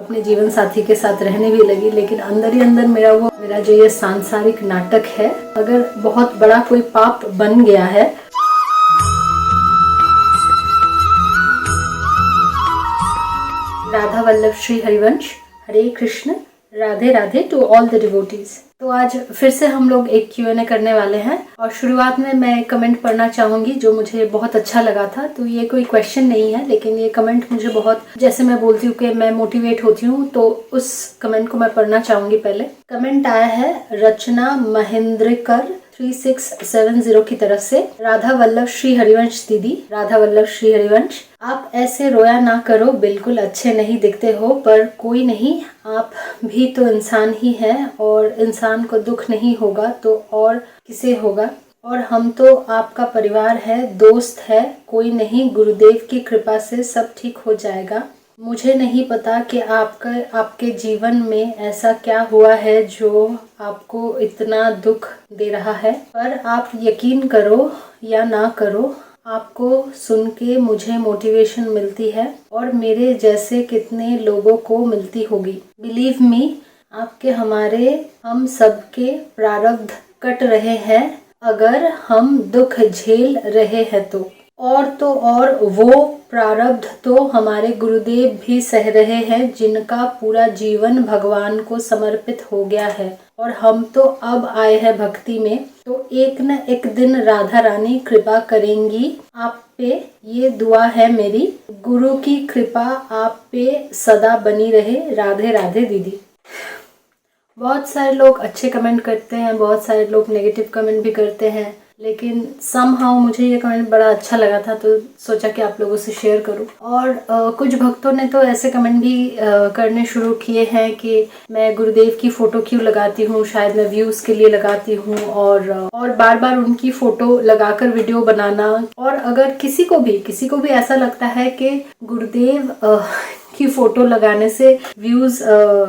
अपने जीवन साथी के साथ रहने भी लगी, लेकिन अंदर ही अंदर मेरा जो ये सांसारिक नाटक है, अगर बहुत बड़ा कोई पाप बन गया है। Radha Vallabh Shri Harivansh, Hare Krishna, Radhe Radhe to all the devotees. तो आज फिर से हम लोग एक Q&A करने वाले हैं और शुरुआत में मैं कमेंट पढ़ना चाहूंगी जो मुझे बहुत अच्छा लगा था। तो ये कोई क्वेश्चन नहीं है, लेकिन ये कमेंट मुझे बहुत, जैसे मैं बोलती हूँ कि मैं मोटिवेट होती हूँ, तो उस कमेंट को मैं पढ़ना चाहूंगी। पहले कमेंट आया है रचना महेंद्रकर 3670 की तरफ से। राधा वल्लभ श्री हरिवंश दीदी, राधा वल्लभ श्री हरिवंश, आप ऐसे रोया ना करो, बिल्कुल अच्छे नहीं दिखते हो, पर कोई नहीं, आप भी तो इंसान ही हैं और इंसान को दुख नहीं होगा तो और किसे होगा। और हम तो आपका परिवार है, दोस्त है, कोई नहीं, गुरुदेव की कृपा से सब ठीक हो जाएगा। मुझे नहीं पता कि आपके जीवन में ऐसा क्या हुआ है जो आपको इतना दुख दे रहा है, पर आप यकीन करो या ना करो, आपको सुन के मुझे मोटिवेशन मिलती है और मेरे जैसे कितने लोगों को मिलती होगी। बिलीव मी, आपके हमारे हम सबके प्रारब्ध कट रहे हैं अगर हम दुख झेल रहे हैं तो और वो प्रारब्ध तो हमारे गुरुदेव भी सह रहे हैं जिनका पूरा जीवन भगवान को समर्पित हो गया है, और हम तो अब आए हैं भक्ति में, तो एक न एक दिन राधा रानी कृपा करेंगी आप पे, ये दुआ है मेरी। गुरु की कृपा आप पे सदा बनी रहे, राधे राधे दीदी। बहुत सारे लोग अच्छे कमेंट करते हैं, बहुत सारे लोग नेगेटिव कमेंट भी करते हैं, लेकिन समहाउ मुझे ये कमेंट बड़ा अच्छा लगा था तो सोचा कि आप लोगों से शेयर करूं। और कुछ भक्तों ने तो ऐसे कमेंट भी करने शुरू किए हैं कि मैं गुरुदेव की फ़ोटो क्यों लगाती हूँ, शायद मैं व्यूज़ के लिए लगाती हूँ, और बार बार उनकी फ़ोटो लगाकर वीडियो बनाना। और अगर किसी को भी ऐसा लगता है कि गुरुदेव की फोटो लगाने से व्यूज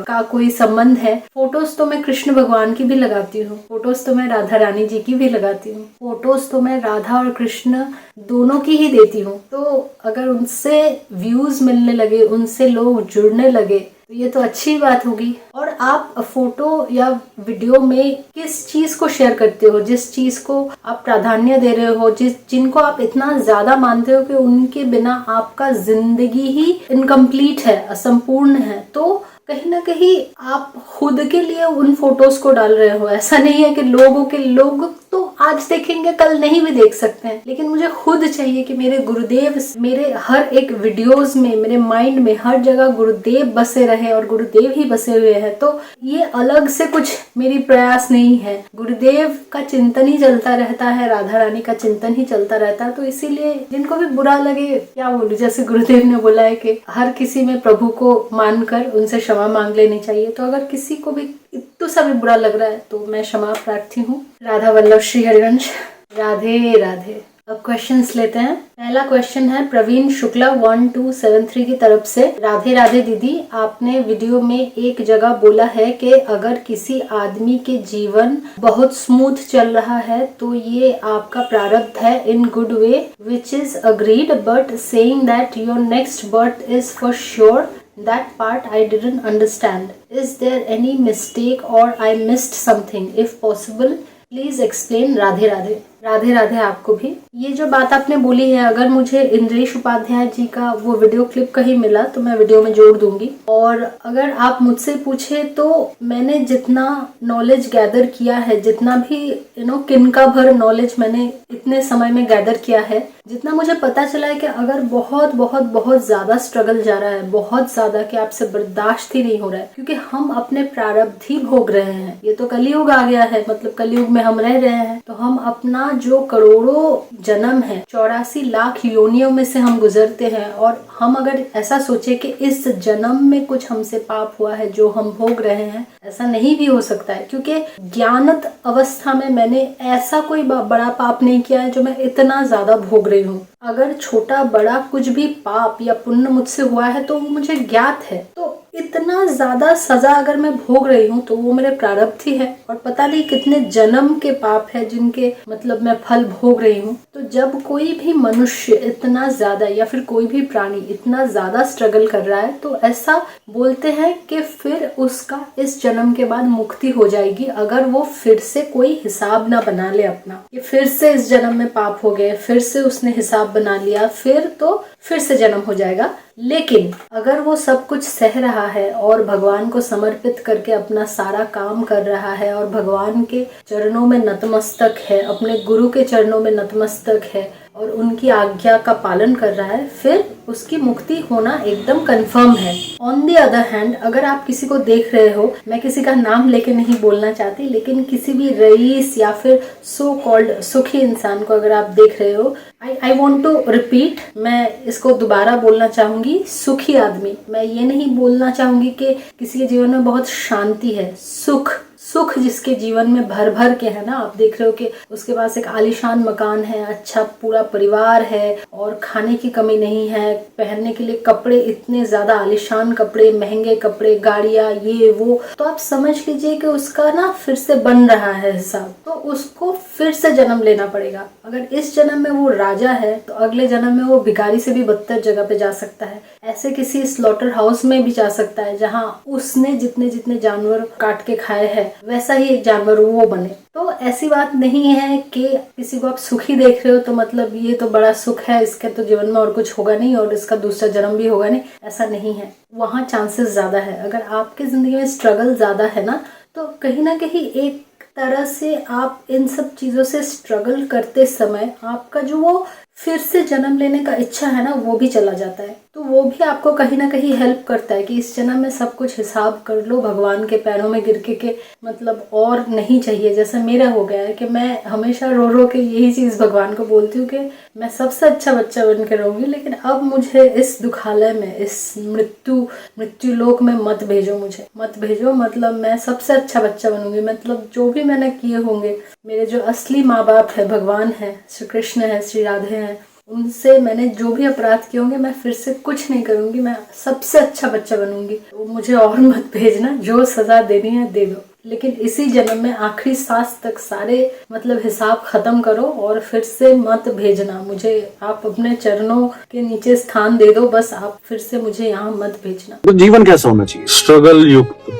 का कोई संबंध है, फोटोज तो मैं कृष्ण भगवान की भी लगाती हूँ, फोटोज तो मैं राधा रानी जी की भी लगाती हूँ, फोटोज तो मैं राधा और कृष्ण दोनों की ही देती हूँ। तो अगर उनसे व्यूज मिलने लगे, उनसे लोग जुड़ने लगे, तो ये तो अच्छी बात होगी। और आप फोटो या वीडियो में किस चीज को शेयर करते हो, जिस चीज को आप प्राधान्य दे रहे हो, जिनको आप इतना ज्यादा मानते हो कि उनके बिना आपका जिंदगी ही इनकम्प्लीट है, असंपूर्ण है, तो कहीं ना कहीं आप खुद के लिए उन फोटोज को डाल रहे हो। ऐसा नहीं है कि लोग तो आज देखेंगे, कल नहीं भी देख सकते हैं, लेकिन मुझे खुद चाहिए कि मेरे गुरुदेव मेरे हर एक वीडियोस में, मेरे माइंड में हर जगह गुरुदेव बसे रहे और गुरुदेव ही बसे हुए हैं। तो ये अलग से कुछ मेरी प्रयास नहीं है, गुरुदेव का चिंतन ही चलता रहता है, राधा रानी का चिंतन ही चलता रहता है। तो इसीलिए जिनको भी बुरा लगे, क्या बोलूं, जैसे गुरुदेव ने बोला है कि हर किसी में प्रभु को मानकर उनसे क्षमा मांग लेनी चाहिए। तो अगर किसी को भी इतना सा भी बुरा लग रहा है तो मैं क्षमा प्रार्थी हूँ। राधा वल्लभ श्री हरिवंश, राधे राधे। अब क्वेश्चंस लेते हैं। पहला क्वेश्चन है प्रवीण शुक्ला 1273 की तरफ से। राधे राधे दीदी, आपने वीडियो में एक जगह बोला है कि अगर किसी आदमी के जीवन बहुत स्मूथ चल रहा है तो ये आपका प्रारब्ध है, in good way, which is agreed, but saying that your next birth is for sure, that part I didn't understand. Is there any mistake or I missed something? If possible, please explain. Radhe Radhe. Radhe Radhe आपको भी। ये जो बात आपने बोली है, अगर मुझे इंद्रेश उपाध्याय जी का वो वीडियो क्लिप कहीं मिला तो मैं वीडियो में जोड़ दूंगी। और अगर आप मुझसे पूछे तो मैंने जितना नॉलेज गैदर किया है, जितना भी किनका भर नॉलेज मैंने इतने समय में गैदर किया है, जितना मुझे पता चला है कि अगर बहुत बहुत बहुत ज्यादा स्ट्रगल जा रहा है, बहुत ज्यादा, कि आपसे बर्दाश्त ही नहीं हो रहा है, क्योंकि हम अपने प्रारब्ध ही भोग रहे हैं। ये तो कलयुग आ गया है, मतलब कलयुग में हम रह रहे हैं, तो हम अपना जो करोड़ों जन्म है, 84 लाख योनियों में से हम गुजरते हैं, और हम अगर ऐसा सोचे कि इस जन्म में कुछ हमसे पाप हुआ है जो हम भोग रहे हैं, ऐसा नहीं भी हो सकता है, क्योंकि ज्ञानत अवस्था में मैंने ऐसा कोई बड़ा पाप नहीं किया है जो मैं इतना ज्यादा भोग रही हूँ। अगर छोटा बड़ा कुछ भी पाप या पुण्य मुझसे हुआ है तो वो मुझे ज्ञात है। तो इतना ज्यादा सजा अगर मैं भोग रही हूँ तो वो मेरे प्रारब्ध ही है, और पता नहीं कितने जन्म के पाप है जिनके मतलब मैं फल भोग रही हूँ। तो जब कोई भी मनुष्य इतना ज्यादा या फिर कोई भी प्राणी इतना ज्यादा स्ट्रगल कर रहा है तो ऐसा बोलते हैं कि फिर उसका इस जन्म के बाद मुक्ति हो जाएगी, अगर वो फिर से कोई हिसाब ना बना ले अपना, कि फिर से इस जन्म में पाप हो गए, फिर से उसने हिसाब बना लिया, फिर से जन्म हो जाएगा। लेकिन अगर वो सब कुछ सह रहा है और भगवान को समर्पित करके अपना सारा काम कर रहा है और भगवान के चरणों में नतमस्तक है, अपने गुरु के चरणों में नतमस्तक है और उनकी आज्ञा का पालन कर रहा है, फिर उसकी मुक्ति होना एकदम कंफर्म है। ऑन द अदर हैंड, अगर आप किसी को देख रहे हो, मैं किसी का नाम लेके नहीं बोलना चाहती, लेकिन किसी भी रईस या फिर सो कॉल्ड सुखी इंसान को अगर आप देख रहे हो, आई वॉन्ट टू रिपीट, मैं इसको दोबारा बोलना चाहूंगी, सुखी आदमी। मैं ये नहीं बोलना चाहूंगी कि किसी के जीवन में बहुत शांति है, सुख जिसके जीवन में भर भर के है ना, आप देख रहे हो कि उसके पास एक आलीशान मकान है, अच्छा पूरा परिवार है और खाने की कमी नहीं है, पहनने के लिए कपड़े इतने ज्यादा आलीशान कपड़े, महंगे कपड़े, गाड़ियां, ये वो, तो आप समझ लीजिए कि उसका ना फिर से बन रहा है हिसाब, तो उसको फिर से जन्म लेना पड़ेगा। अगर इस जन्म में वो राजा है तो अगले जन्म में वो भिखारी से भी बदतर जगह पे जा सकता है, ऐसे किसी स्लॉटर हाउस में भी जा सकता है जहाँ उसने जितने जितने जानवर काट के खाए हैं वैसा ही एक जानवर वो बने। तो ऐसी बात नहीं है कि किसी को आप सुखी देख रहे हो तो मतलब ये तो बड़ा सुख है, इसके तो जीवन में और कुछ होगा नहीं और इसका दूसरा जन्म भी होगा नहीं, ऐसा नहीं है। वहाँ चांसेस ज्यादा है। अगर आपके जिंदगी में स्ट्रगल ज्यादा है ना, तो कहीं ना कहीं एक तरह से आप इन सब चीजों से स्ट्रगल करते समय आपका जो वो फिर से जन्म लेने का इच्छा है ना, वो भी चला जाता है। तो वो भी आपको कहीं ना कहीं हेल्प करता है कि इस जन्म में सब कुछ हिसाब कर लो भगवान के पैरों में गिर के मतलब और नहीं चाहिए। जैसे मेरा हो गया है कि मैं हमेशा रो रो के यही चीज भगवान को बोलती हूँ कि मैं सबसे अच्छा बच्चा बन के रहूंगी, लेकिन अब मुझे इस दुखालय में, इस मृत्यु लोक में मत भेजो, मुझे मत भेजो। मतलब मैं सबसे अच्छा बच्चा बनूंगी, मतलब जो भी मैंने किए होंगे, मेरे जो असली माँ बाप है, भगवान है, श्री कृष्ण है, श्री राधे हैं, उनसे मैंने जो भी अपराध किए होंगे मैं फिर से कुछ नहीं करूंगी, मैं सबसे अच्छा बच्चा बनूंगी। तो मुझे और मत भेजना, जो सजा देनी है दे दो, लेकिन इसी जन्म में आखिरी सांस तक सारे मतलब हिसाब खत्म करो और फिर से मत भेजना मुझे। आप अपने चरणों के नीचे स्थान दे दो, बस आप फिर से मुझे यहाँ मत भेजना। तो जीवन कैसा होना चाहिए? स्ट्रगल युक्त,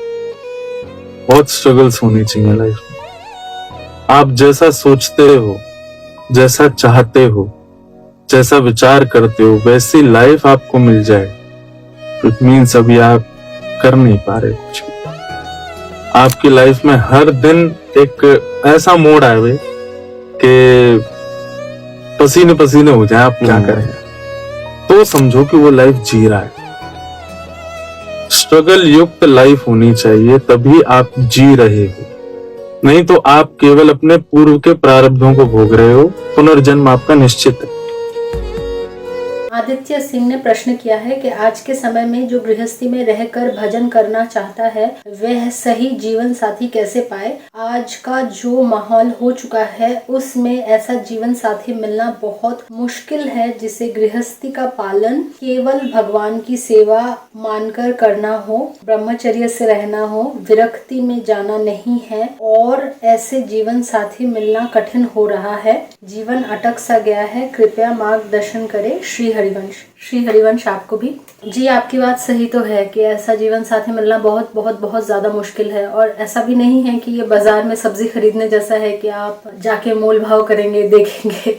बहुत स्ट्रगल्स होनी चाहिए लाइफ में। आप जैसा सोचते हो, जैसा चाहते हो, जैसा विचार करते हो, वैसी लाइफ आपको मिल जाए, इट मीन्स अभी आप कर नहीं पा रहे कुछ। आपकी लाइफ में हर दिन एक ऐसा मोड़ आए कि पसीने पसीने हो जाए, आप क्या करें, तो समझो कि वो लाइफ जी रहा है। स्ट्रगल युक्त लाइफ होनी चाहिए, तभी आप जी रहे हो, नहीं तो आप केवल अपने पूर्व के प्रारब्धों को भोग रहे हो। पुनर्जन्म आपका निश्चित है। आदित्य सिंह ने प्रश्न किया है कि आज के समय में जो गृहस्थी में रहकर भजन करना चाहता है वह सही जीवन साथी कैसे पाए? आज का जो माहौल हो चुका है उसमें ऐसा जीवन साथी मिलना बहुत मुश्किल है जिसे गृहस्थी का पालन केवल भगवान की सेवा मानकर करना हो, ब्रह्मचर्य से रहना हो, विरक्ति में जाना नहीं है, और ऐसे जीवन साथी मिलना कठिन हो रहा है। जीवन अटक सा गया है, कृपया मार्गदर्शन करें। श्री हरिवंश आपको भी। जी, आपकी बात सही तो है कि ऐसा जीवन साथी मिलना बहुत बहुत बहुत ज्यादा मुश्किल है, और ऐसा भी नहीं है कि ये बाजार में सब्जी खरीदने जैसा है कि आप जाके मोल भाव करेंगे, देखेंगे,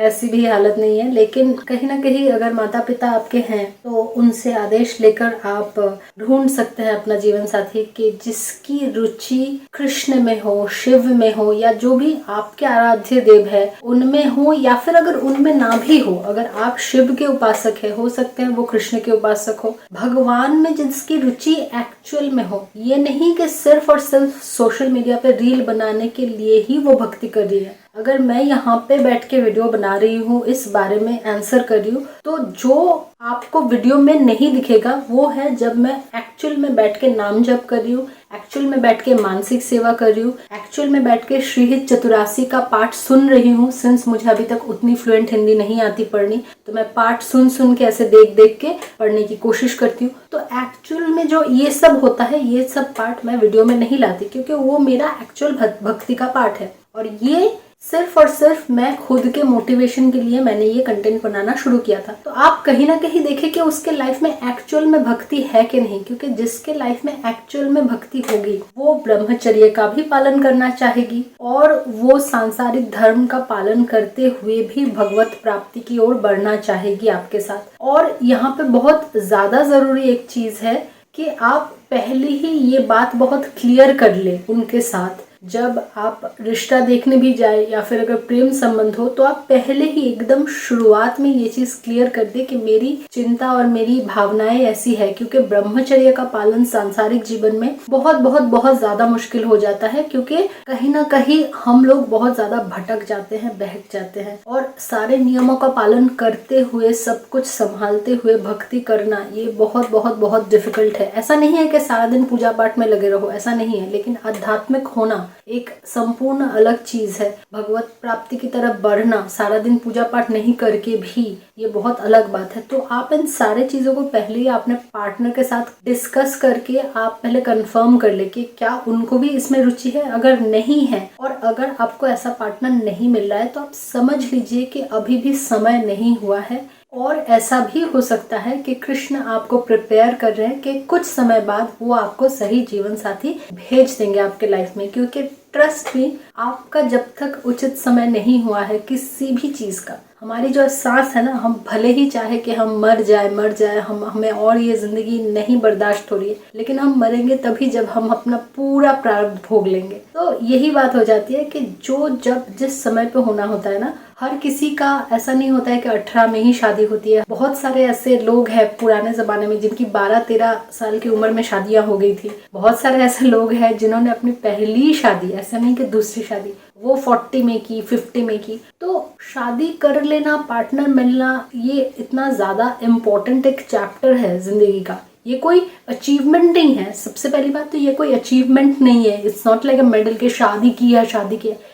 ऐसी भी हालत नहीं है। लेकिन कहीं ना कहीं अगर माता पिता आपके हैं तो उनसे आदेश लेकर आप ढूंढ सकते हैं अपना जीवन साथी कि जिसकी रुचि कृष्ण में हो, शिव में हो, या जो भी आपके आराध्य देव है उनमें हो, या फिर अगर उनमें ना भी हो, अगर आप शिव के उपासक है, हो सकते हैं वो कृष्ण के उपासक हो, भगवान में जिसकी रुचि एक्चुअल में हो। ये नहीं कि सिर्फ और सिर्फ सोशल मीडिया पे रील बनाने के लिए ही वो भक्ति कर रही है। अगर मैं यहाँ पे बैठ के वीडियो बना रही हूँ, इस बारे में आंसर कर रही हूँ, तो जो आपको वीडियो में नहीं दिखेगा वो है जब मैं एक्चुअल में बैठ के नाम जप कर रही हूँ, एक्चुअल में बैठ के मानसिक सेवा कर रही हूँ, एक्चुअल में बैठ के श्रीहित चतुरासी का पाठ सुन रही हूँ। सिंस मुझे अभी तक उतनी फ्लुएंट हिंदी नहीं आती पढ़नी, तो मैं पाठ सुन सुन के ऐसे देख देख के पढ़ने की कोशिश करती हूँ। तो एक्चुअल में जो ये सब होता है, ये सब पार्ट मैं वीडियो में नहीं लाती, क्योंकि वो मेरा एक्चुअल भक्ति का पार्ट है। और ये सिर्फ और सिर्फ मैं खुद के मोटिवेशन के लिए मैंने ये कंटेंट बनाना शुरू किया था। तो आप कहीं ना कहीं देखें कि उसके लाइफ में एक्चुअल में भक्ति है कि नहीं, क्योंकि जिसके लाइफ में एक्चुअल में भक्ति होगी वो ब्रह्मचर्य का भी पालन करना चाहेगी और वो सांसारिक धर्म का पालन करते हुए भी भगवत प्राप्ति की ओर बढ़ना चाहेगी आपके साथ। और यहाँ पे बहुत ज्यादा जरूरी एक चीज है कि आप पहले ही ये बात बहुत क्लियर कर ले उनके साथ। जब आप रिश्ता देखने भी जाए या फिर अगर प्रेम संबंध हो, तो आप पहले ही एकदम शुरुआत में ये चीज क्लियर कर दे कि मेरी चिंता और मेरी भावनाएं ऐसी है, क्योंकि ब्रह्मचर्य का पालन सांसारिक जीवन में बहुत बहुत बहुत ज्यादा मुश्किल हो जाता है, क्योंकि कहीं ना कहीं हम लोग बहुत ज्यादा भटक जाते हैं, बहक जाते हैं। और सारे नियमों का पालन करते हुए, सब कुछ संभालते हुए भक्ति करना ये बहुत बहुत बहुत डिफिकल्ट है। ऐसा नहीं है कि सारा दिन पूजा पाठ में लगे रहो, ऐसा नहीं है, लेकिन आध्यात्मिक होना एक संपूर्ण अलग चीज है। भगवत प्राप्ति की तरफ बढ़ना सारा दिन पूजा पाठ नहीं करके भी ये बहुत अलग बात है। तो आप इन सारे चीजों को पहले ही अपने पार्टनर के साथ डिस्कस करके आप पहले कंफर्म कर ले कि क्या उनको भी इसमें रुचि है। अगर नहीं है और अगर आपको ऐसा पार्टनर नहीं मिल रहा है, तो आप समझ लीजिए कि अभी भी समय नहीं हुआ है। और ऐसा भी हो सकता है कि कृष्ण आपको प्रिपेयर कर रहे हैं कि कुछ समय बाद वो आपको सही जीवन साथी भेज देंगे आपके लाइफ में। क्योंकि ट्रस्ट भी आपका जब तक उचित समय नहीं हुआ है किसी भी चीज का, हमारी जो सांस है ना, हम भले ही चाहे कि हम मर जाए, हमें और ये जिंदगी नहीं बर्दाश्त हो रही है, लेकिन हम मरेंगे तभी जब हम अपना पूरा प्रारब्ध भोग लेंगे। तो यही बात हो जाती है कि जो जब जिस समय पे होना होता है ना, हर किसी का ऐसा नहीं होता है कि 18 में ही शादी होती है। बहुत सारे ऐसे लोग हैं पुराने जमाने में जिनकी 12-13 साल की उम्र में शादियां हो गई थी। बहुत सारे ऐसे लोग हैं जिन्होंने अपनी पहली शादी, ऐसा नहीं कि दूसरी शादी, वो 40 में की, 50 में की। तो शादी कर लेना, पार्टनर मिलना, ये इतना ज्यादा इम्पोर्टेंट एक चैप्टर है जिंदगी का। ये कोई अचीवमेंट नहीं है। सबसे पहली बात तो ये कोई अचीवमेंट नहीं है। It's not like a medal के शादी की है,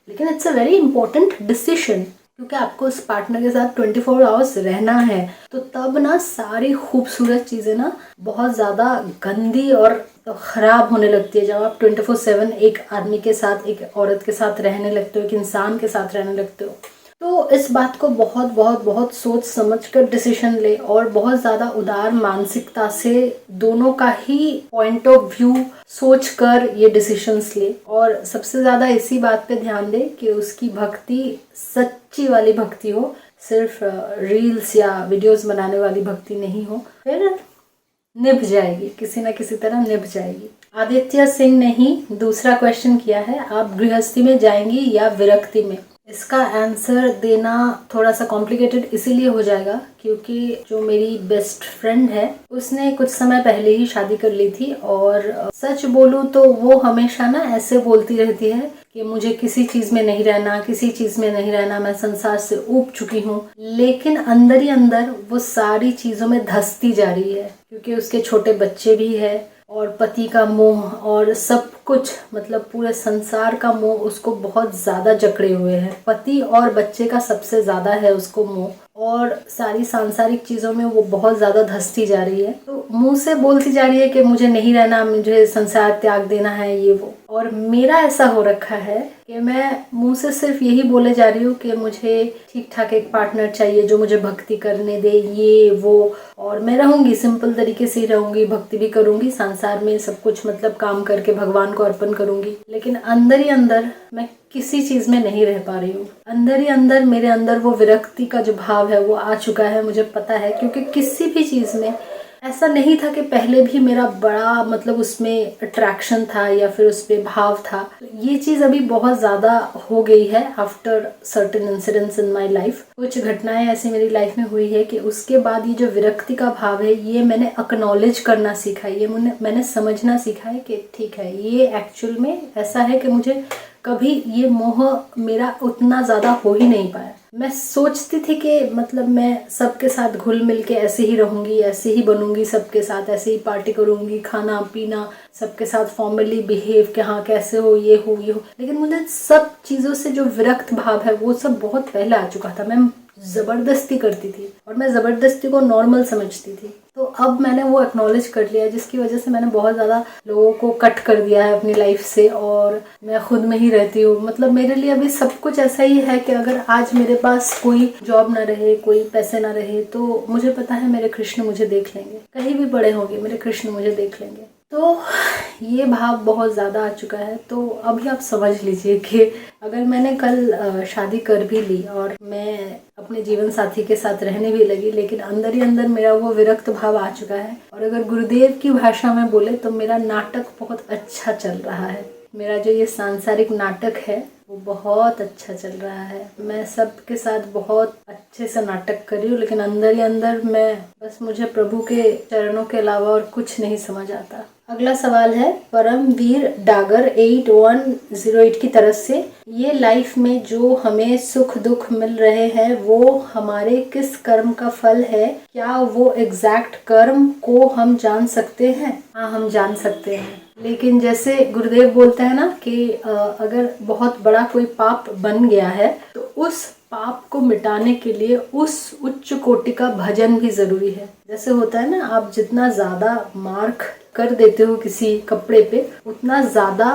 लेकिन it's a very important decision, क्योंकि आपको उस पार्टनर के साथ 24 आवर्स रहना है। तो तब ना सारी खूबसूरत चीजें ना बहुत ज्यादा गंदी और खराब होने लगती है जब आप 24/7 एक आदमी के साथ, एक औरत के साथ रहने लगते हो, एक इंसान के साथ रहने लगते हो। तो इस बात को बहुत बहुत बहुत सोच समझ कर डिसीजन ले और बहुत ज्यादा उदार मानसिकता से दोनों का ही पॉइंट ऑफ व्यू सोच कर ये डिसीजंस ले। और सबसे ज्यादा इसी बात पे ध्यान दे कि उसकी भक्ति सच्ची वाली भक्ति हो, सिर्फ रील्स या वीडियोस बनाने वाली भक्ति नहीं हो, फिर निभ जाएगी, किसी न किसी तरह निभ जाएगी। आदित्य सिंह ने ही दूसरा क्वेश्चन किया है, आप गृहस्थी में जाएंगी या विरक्ति में? इसका आंसर देना थोड़ा सा कॉम्प्लिकेटेड इसीलिए हो जाएगा क्योंकि जो मेरी बेस्ट फ्रेंड है उसने कुछ समय पहले ही शादी कर ली थी। और सच बोलूं तो वो हमेशा ना ऐसे बोलती रहती है कि मुझे किसी चीज में नहीं रहना, किसी चीज में नहीं रहना, मैं संसार से ऊब चुकी हूँ। लेकिन अंदर ही अंदर वो सारी चीजों में धंसती जा रही है क्योंकि उसके छोटे बच्चे भी है और पति का मोह और सब कुछ, मतलब पूरे संसार का मोह उसको बहुत ज्यादा जकड़े हुए है। पति और बच्चे का सबसे ज्यादा है उसको मोह, और सारी सांसारिक चीजों में वो बहुत ज्यादा धंसती जा रही है। तो मुंह से बोलती जा रही है कि मुझे नहीं रहना, मुझे संसार त्याग देना है, ये वो। और मेरा ऐसा हो रखा है कि मैं मुंह से सिर्फ यही बोले जा रही हूँ कि मुझे ठीक ठाक एक पार्टनर चाहिए जो मुझे भक्ति करने दे, ये वो। और मैं रहूंगी सिंपल तरीके से रहूंगी, भक्ति भी करूंगी, संसार में सब कुछ मतलब काम करके भगवान को अर्पण करूंगी। लेकिन अंदर ही अंदर मैं किसी चीज में नहीं रह पा रही हूँ। अंदर ही अंदर मेरे अंदर वो विरक्ति का जो भाव है वो आ चुका है, मुझे पता है। क्योंकि किसी भी चीज में ऐसा नहीं था कि पहले भी मेरा बड़ा मतलब उसमें अट्रैक्शन था या फिर उस पे भाव था। ये चीज अभी बहुत ज्यादा हो गई है after certain incidents in my life. कुछ घटनाएं ऐसी मेरी लाइफ में हुई है कि उसके बाद ये जो विरक्ति का भाव है ये मैंने एक्नॉलेज करना सीखा है, ये मैंने समझना सीखा है कि ठीक है ये एक्चुअल में ऐसा है कि मुझे कभी ये मोह मेरा उतना ज्यादा हो ही नहीं पाया। मैं सोचती थी कि मतलब मैं सबके साथ घुल मिल के ऐसे ही रहूंगी, ऐसे ही बनूंगी, सबके साथ ऐसे ही पार्टी करूंगी, खाना पीना सबके साथ फॉर्मली बिहेव कि हाँ कैसे हो, ये हो ये हो। लेकिन मुझे सब चीज़ों से जो विरक्त भाव है वो सब बहुत पहले आ चुका था। मैं ज़बरदस्ती करती थी और मैं ज़बरदस्ती को नॉर्मल समझती थी। तो अब मैंने वो एक्नॉलेज कर लिया, जिसकी वजह से मैंने बहुत ज़्यादा लोगों को कट कर दिया है अपनी लाइफ से और मैं खुद में ही रहती हूँ। मतलब मेरे लिए अभी सब कुछ ऐसा ही है कि अगर आज मेरे पास कोई जॉब ना रहे, कोई पैसे ना रहे, तो मुझे पता है मेरे कृष्ण मुझे देख लेंगे, कहीं भी बड़े होंगे मेरे कृष्ण मुझे देख लेंगे। तो ये भाव बहुत ज़्यादा आ चुका है। तो अभी आप समझ लीजिए कि अगर मैंने कल शादी कर भी ली और मैं अपने जीवन साथी के साथ रहने भी लगी, लेकिन अंदर ही अंदर मेरा वो विरक्त भाव आ चुका है। और अगर गुरुदेव की भाषा में बोले तो मेरा नाटक बहुत अच्छा चल रहा है। मेरा जो ये सांसारिक नाटक है वो बहुत अच्छा चल रहा है। मैं सबके साथ बहुत अच्छे से नाटक कर रही हूँ, लेकिन अंदर ही अंदर मैं बस मुझे प्रभु के चरणों के अलावा और कुछ नहीं समझ आता। अगला सवाल है परमवीर डागर 8108 की तरफ से, ये लाइफ में जो हमें सुख दुख मिल रहे हैं वो हमारे किस कर्म का फल है? क्या वो एग्जैक्ट कर्म को हम जान सकते हैं? हाँ, हम जान सकते हैं। लेकिन जैसे गुरुदेव बोलते हैं ना कि अगर बहुत बड़ा कोई पाप बन गया है तो उस पाप को मिटाने के लिए उस उच्च कोटि का भजन भी जरूरी है। जैसे होता है ना, आप जितना ज्यादा मार्क कर देते हो किसी कपड़े पे, उतना ज्यादा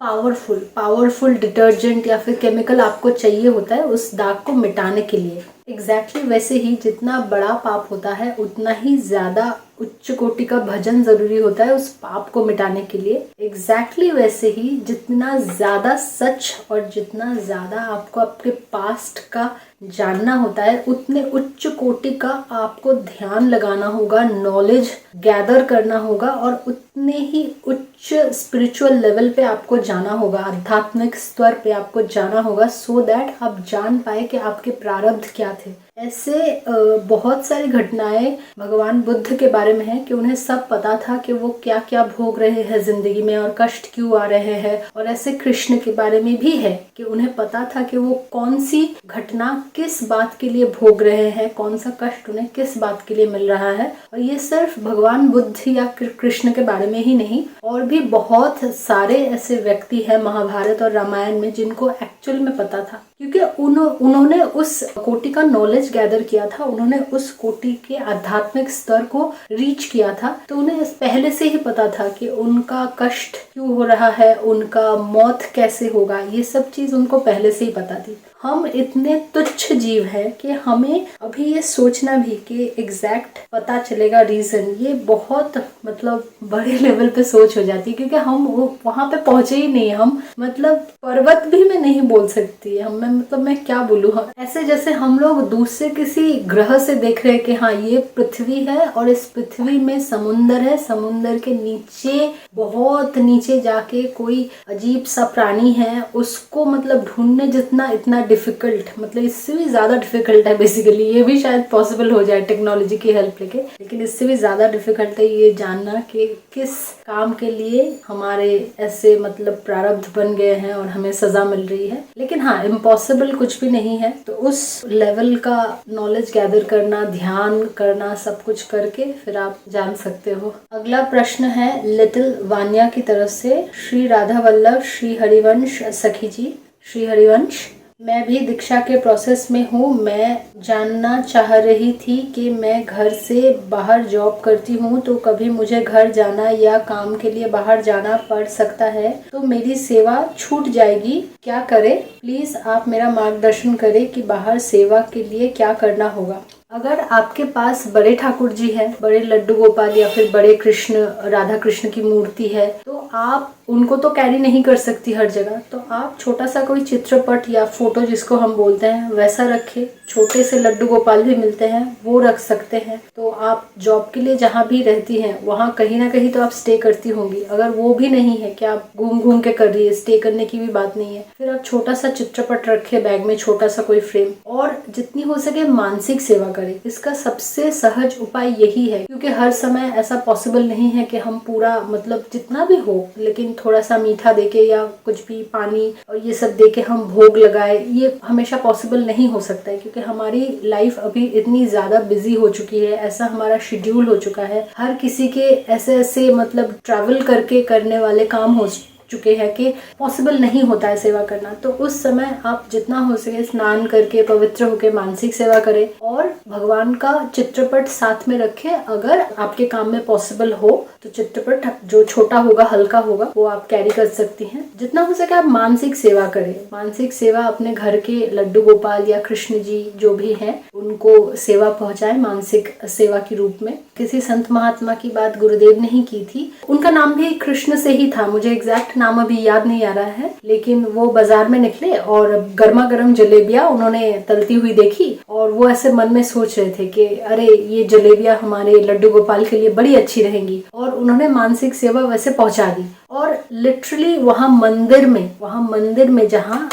पावरफुल डिटर्जेंट या फिर केमिकल आपको चाहिए होता है उस दाग को मिटाने के लिए। एग्जैक्टली वैसे ही जितना बड़ा पाप होता है उतना ही ज्यादा उच्च कोटि का भजन जरूरी होता है उस पाप को मिटाने के लिए। एग्जैक्टली वैसे ही जितना ज्यादा सच और जितना ज्यादा आपको आपके पास्ट का जानना होता है, उतने उच्च कोटि का आपको ध्यान लगाना होगा, नॉलेज गैदर करना होगा और उतने ही उच्च स्पिरिचुअल लेवल पे आपको जाना होगा, आध्यात्मिक स्तर पे आपको जाना होगा, सो दैट आप जान पाए कि आपके प्रारब्ध क्या थे। ऐसे बहुत सारी घटनाएं भगवान बुद्ध के बारे में है कि उन्हें सब पता था कि वो क्या क्या भोग रहे हैं जिंदगी में और कष्ट क्यों आ रहे हैं। और ऐसे कृष्ण के बारे में भी है कि उन्हें पता था कि वो कौन सी घटना किस बात के लिए भोग रहे हैं, कौन सा कष्ट उन्हें किस बात के लिए मिल रहा है। और ये सिर्फ भगवान बुद्ध या कृष्ण के बारे में ही नहीं, और भी बहुत सारे ऐसे व्यक्ति हैं महाभारत और रामायण में जिनको एक्चुअल में पता था, क्योंकि उन्होंने उस कोटि का नॉलेज गैदर किया था, उन्होंने उस कोटि के आध्यात्मिक स्तर को रीच किया था। तो उन्हें पहले से ही पता था कि उनका कष्ट क्यों हो रहा है, उनका मौत कैसे होगा, ये सब चीज उनको पहले से ही पता थी। हम इतने तुच्छ जीव हैं कि हमें अभी ये सोचना भी कि एग्जैक्ट पता चलेगा रीजन, ये बहुत मतलब बड़े लेवल पे सोच हो जाती है, क्योंकि हम वहां पे पहुंचे ही नहीं। हम मतलब पर्वत भी मैं नहीं बोल सकती, मैं क्या बोलूँ, ऐसे जैसे हम लोग दूसरे किसी ग्रह से देख रहे हैं कि हाँ ये पृथ्वी है और इस पृथ्वी में समुंदर है, समुंदर के नीचे बहुत नीचे जाके कोई अजीब सा प्राणी है, उसको मतलब ढूंढने जितना इतना डिफिकल्ट, मतलब इससे भी ज्यादा डिफिकल्ट है बेसिकली। ये भी शायद पॉसिबल हो जाए टेक्नोलॉजी की हेल्प लेके, लेकिन इससे भी ज्यादा डिफिकल्ट है ये जानना कि किस काम के लिए हमारे ऐसे मतलब प्रारब्ध बन गए हैं और हमें सजा मिल रही है। लेकिन हाँ, इम्पॉसिबल कुछ भी नहीं है। तो उस लेवल का नॉलेज गैदर करना, ध्यान करना, सब कुछ करके फिर आप जान सकते हो। अगला प्रश्न है लिटिल वान्या की तरफ से, श्री राधा वल्लभ श्री हरिवंश सखी जी। श्री हरिवंश, मैं भी दीक्षा के प्रोसेस में हूँ। मैं जानना चाह रही थी कि मैं घर से बाहर जॉब करती हूँ, तो कभी मुझे घर जाना या काम के लिए बाहर जाना पड़ सकता है, तो मेरी सेवा छूट जाएगी, क्या करें? प्लीज आप मेरा मार्गदर्शन करें कि बाहर सेवा के लिए क्या करना होगा। अगर आपके पास बड़े ठाकुर जी हैं, बड़े लड्डू गोपाल या फिर बड़े कृष्ण राधा कृष्ण की मूर्ति है, तो आप उनको तो कैरी नहीं कर सकती हर जगह, तो आप छोटा सा कोई चित्रपट या फोटो जिसको हम बोलते हैं वैसा रखें। छोटे से लड्डू गोपाल भी मिलते हैं, वो रख सकते हैं। तो आप जॉब के लिए जहाँ भी रहती हैं वहाँ कहीं ना कहीं तो आप स्टे करती होंगी। अगर वो भी नहीं है कि आप घूम घूम के कर रही है, स्टे करने की भी बात नहीं है, फिर आप छोटा सा चित्रपट रखे बैग में, छोटा सा कोई फ्रेम, और जितनी हो सके मानसिक सेवा करें। इसका सबसे सहज उपाय यही है, क्योंकि हर समय ऐसा पॉसिबल नहीं है कि हम पूरा मतलब जितना भी हो लेकिन थोड़ा सा मीठा देके या कुछ भी पानी और ये सब देके हम भोग लगाए, ये हमेशा पॉसिबल नहीं हो सकता है, क्योंकि हमारी लाइफ अभी इतनी ज़्यादा बिजी हो चुकी है, ऐसा हमारा शेड्यूल हो चुका है। हर किसी के ऐसे ऐसे मतलब ट्रैवल करके करने वाले काम हो चुके हैं कि पॉसिबल नहीं होता है सेवा करना। तो उस समय आप जितना हो सके स्नान करके पवित्र होकर मानसिक सेवा करें और भगवान का चित्रपट साथ में रखें। अगर आपके काम में पॉसिबल हो तो चित्रपट जो छोटा होगा, हल्का होगा, वो आप कैरी कर सकती हैं। जितना हो सके आप मानसिक सेवा करें। मानसिक सेवा अपने घर के लड्डू गोपाल या कृष्ण जी जो भी हैं उनको सेवा पहुंचाए मानसिक सेवा के रूप में। किसी संत महात्मा की बात गुरुदेव ने ही की थी, उनका नाम भी कृष्ण से ही था, मुझे एग्जैक्ट नाम अभी याद नहीं आ रहा है, लेकिन वो बाजार में निकले और गर्मा गर्म जलेबियां उन्होंने तलती हुई देखी और वो ऐसे मन में सोच रहे थे कि अरे ये जलेबियां हमारे लड्डू गोपाल के लिए बड़ी अच्छी रहेंगी, और उन्होंने मानसिक सेवा वैसे पहुंचा दी। और लिटरली वहाँ मंदिर में जहाँ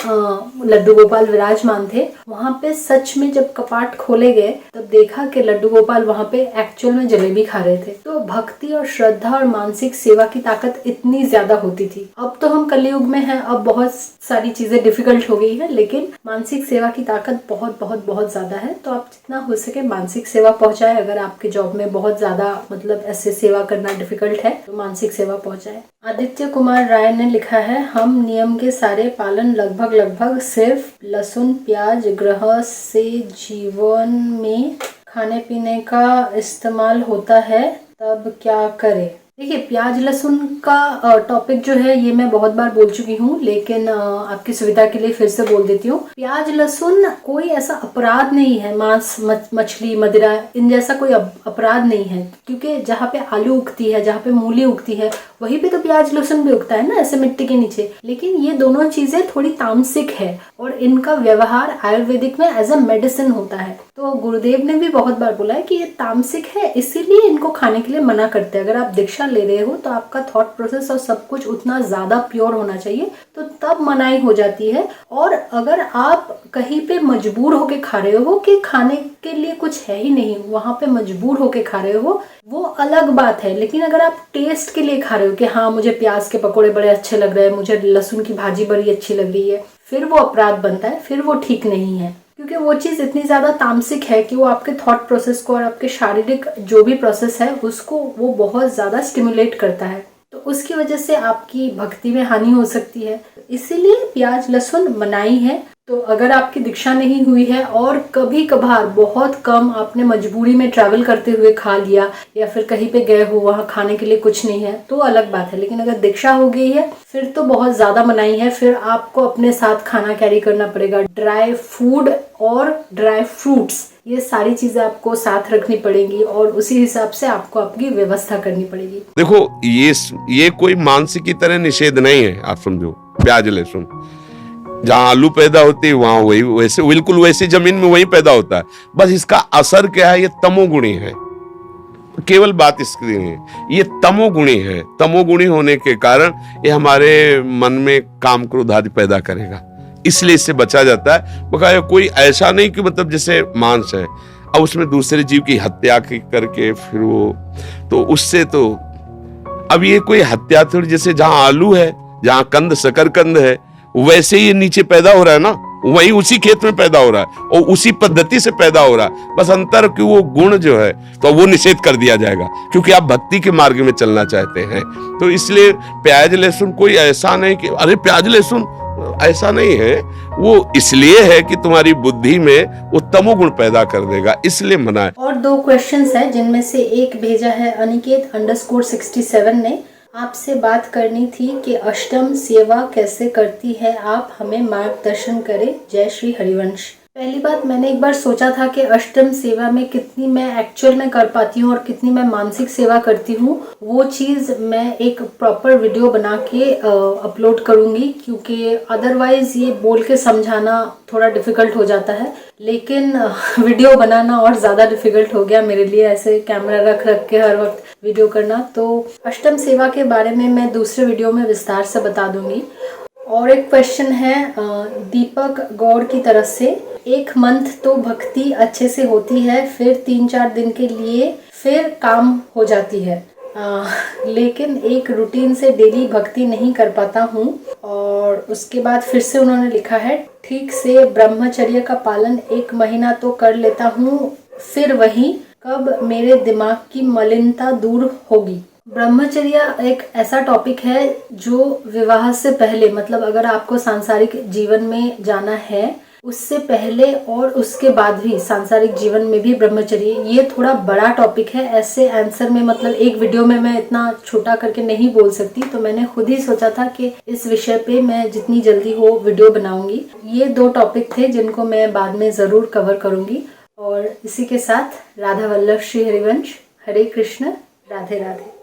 लड्डू गोपाल विराजमान थे, वहाँ पे सच में जब कपाट खोले गए तब देखा कि लड्डू गोपाल वहाँ पे एक्चुअल में जलेबी खा रहे थे। तो भक्ति और श्रद्धा और मानसिक सेवा की ताकत इतनी ज्यादा होती थी। अब तो हम कलयुग में हैं, अब बहुत सारी चीजें डिफिकल्ट हो गई है, लेकिन मानसिक सेवा की ताकत बहुत बहुत बहुत ज्यादा है। तो आप जितना हो सके मानसिक सेवा पहुंचाए। अगर आपके जॉब में बहुत ज्यादा मतलब ऐसे सेवा करना डिफिकल्ट है तो मानसिक सेवा पहुंचाए। आदित्य कुमार राय ने लिखा है, हम नियम के सारे पालन लगभग सिर्फ लहसुन प्याज ग्रह से जीवन में खाने पीने का इस्तेमाल होता है, तब क्या करें। देखिए, प्याज लहसुन का टॉपिक जो है ये मैं बहुत बार बोल चुकी हूँ, लेकिन आपकी सुविधा के लिए फिर से बोल देती हूँ। प्याज लहसुन कोई ऐसा अपराध नहीं है, मांस मछली मदिरा इन जैसा कोई अपराध नहीं है, क्योंकि जहाँ पे आलू उगती है, जहाँ पे मूली उगती है, वहीं पे तो प्याज लहसुन भी उगता है ना, ऐसे मिट्टी के नीचे। लेकिन ये दोनों चीजें थोड़ी तामसिक है और इनका व्यवहार आयुर्वेदिक में एज अ मेडिसिन होता है। तो गुरुदेव ने भी बहुत बार बोला है कि ये तामसिक है, इसीलिए इनको खाने के लिए मना करते हैं। अगर आप दीक्षा ले रहे हो तो आपका थॉट प्रोसेस और सब कुछ उतना ज्यादा प्योर होना चाहिए, तो तब मनाही हो जाती है। और अगर आप कहीं पे मजबूर होके खा रहे हो कि खाने के लिए कुछ है ही नहीं, वहां पे मजबूर होके खा रहे हो, वो अलग बात है। लेकिन अगर आप टेस्ट के लिए खा रहे हो कि हाँ मुझे प्याज के पकोड़े बड़े अच्छे लग रहे हैं, मुझे लहसुन की भाजी बड़ी अच्छी लग रही है, फिर वो अपराध बनता है, फिर वो ठीक नहीं है। क्योंकि वो चीज़ इतनी ज़्यादा तामसिक है कि वो आपके थॉट प्रोसेस को और आपके शारीरिक जो भी प्रोसेस है उसको वो बहुत ज़्यादा स्टिमुलेट करता है। तो उसकी वजह से आपकी भक्ति में हानि हो सकती है, इसीलिए प्याज लहसुन मनाही है। तो अगर आपकी दीक्षा नहीं हुई है और कभी कभार बहुत कम आपने मजबूरी में ट्रैवल करते हुए खा लिया या फिर कहीं पे गए हो वहाँ खाने के लिए कुछ नहीं है, तो अलग बात है। लेकिन अगर दीक्षा हो गई है फिर तो बहुत ज्यादा मनाही है, फिर आपको अपने साथ खाना कैरी करना पड़ेगा। ड्राई फूड और ड्राई फ्रूट्स ये सारी चीजें आपको साथ रखनी पड़ेगी और उसी हिसाब से आपको आपकी व्यवस्था करनी पड़ेगी। देखो, ये कोई मानसिक की तरह निषेध नहीं है। आप समझो, प्याज लहसुन जहाँ आलू पैदा होती है वहां वही वैसे बिल्कुल वैसी जमीन में वही पैदा होता है। बस इसका असर क्या है, ये तमोगुणी है। केवल बात इसकी नहीं है, ये तमोगुणी है। तमोगुणी होने के कारण ये हमारे मन में काम क्रोध आदि पैदा करेगा, इसलिए इससे बचा जाता है। बकाया कोई ऐसा नहीं कि मतलब जैसे मांस है अब उसमें दूसरे जीव की हत्या करके फिर वो, तो उससे तो अब ये कोई हत्या थोड़ी, जैसे जहां आलू है, जहां कंद शकरकंद है, वैसे ही नीचे पैदा हो रहा है ना, वही उसी खेत में पैदा हो रहा है और उसी पद्धति से पैदा हो रहा है। बस अंतर कि वो गुण जो है तो वो निषेध कर दिया जाएगा, क्योंकि आप भक्ति के मार्ग में चलना चाहते हैं। तो इसलिए प्याज लहसुन कोई ऐसा नहीं कि अरे प्याज लहसुन, ऐसा नहीं है। वो इसलिए है कि तुम्हारी बुद्धि में वो तमोगुण पैदा कर देगा, इसलिए मना है। और 2 क्वेश्चंस है, जिनमें से एक भेजा है अनिकेत _67 ने। आपसे बात करनी थी कि अष्टम सेवा कैसे करती है, आप हमें मार्गदर्शन करें। जय श्री हरिवंश। पहली बात, मैंने एक बार सोचा था कि अष्टम सेवा में कितनी मैं एक्चुअल में कर पाती हूँ और कितनी मैं मानसिक सेवा करती हूँ, वो चीज़ मैं एक प्रॉपर वीडियो बना के अपलोड करूँगी, क्योंकि अदरवाइज ये बोल के समझाना थोड़ा डिफिकल्ट हो जाता है। लेकिन वीडियो बनाना और ज़्यादा डिफिकल्ट हो गया मेरे लिए, ऐसे कैमरा रख के हर वक्त वीडियो करना। तो अष्टम सेवा के बारे में मैं दूसरे वीडियो में विस्तार से बता दूंगी। और एक क्वेश्चन है दीपक गौड़ की तरफ से, 1 मंथ तो भक्ति अच्छे से होती है, फिर 3-4 दिन के लिए फिर काम हो जाती है। लेकिन एक रूटीन से डेली भक्ति नहीं कर पाता हूँ। और उसके बाद फिर से उन्होंने लिखा है, ठीक से ब्रह्मचर्य का पालन 1 महीना तो कर लेता हूँ, फिर वही कब मेरे दिमाग की मलिनता दूर होगी। ब्रह्मचर्य एक ऐसा टॉपिक है जो विवाह से पहले, मतलब अगर आपको सांसारिक जीवन में जाना है, उससे पहले और उसके बाद भी सांसारिक जीवन में भी ब्रह्मचर्य, ये थोड़ा बड़ा टॉपिक है। ऐसे आंसर में, मतलब एक वीडियो में मैं इतना छोटा करके नहीं बोल सकती, तो मैंने खुद ही सोचा था कि इस विषय पे मैं जितनी जल्दी हो वीडियो बनाऊंगी। ये 2 टॉपिक थे जिनको मैं बाद में ज़रूर कवर करूंगी। और इसी के साथ राधा वल्लभ श्री हरिवंश, हरे कृष्ण, राधे राधे।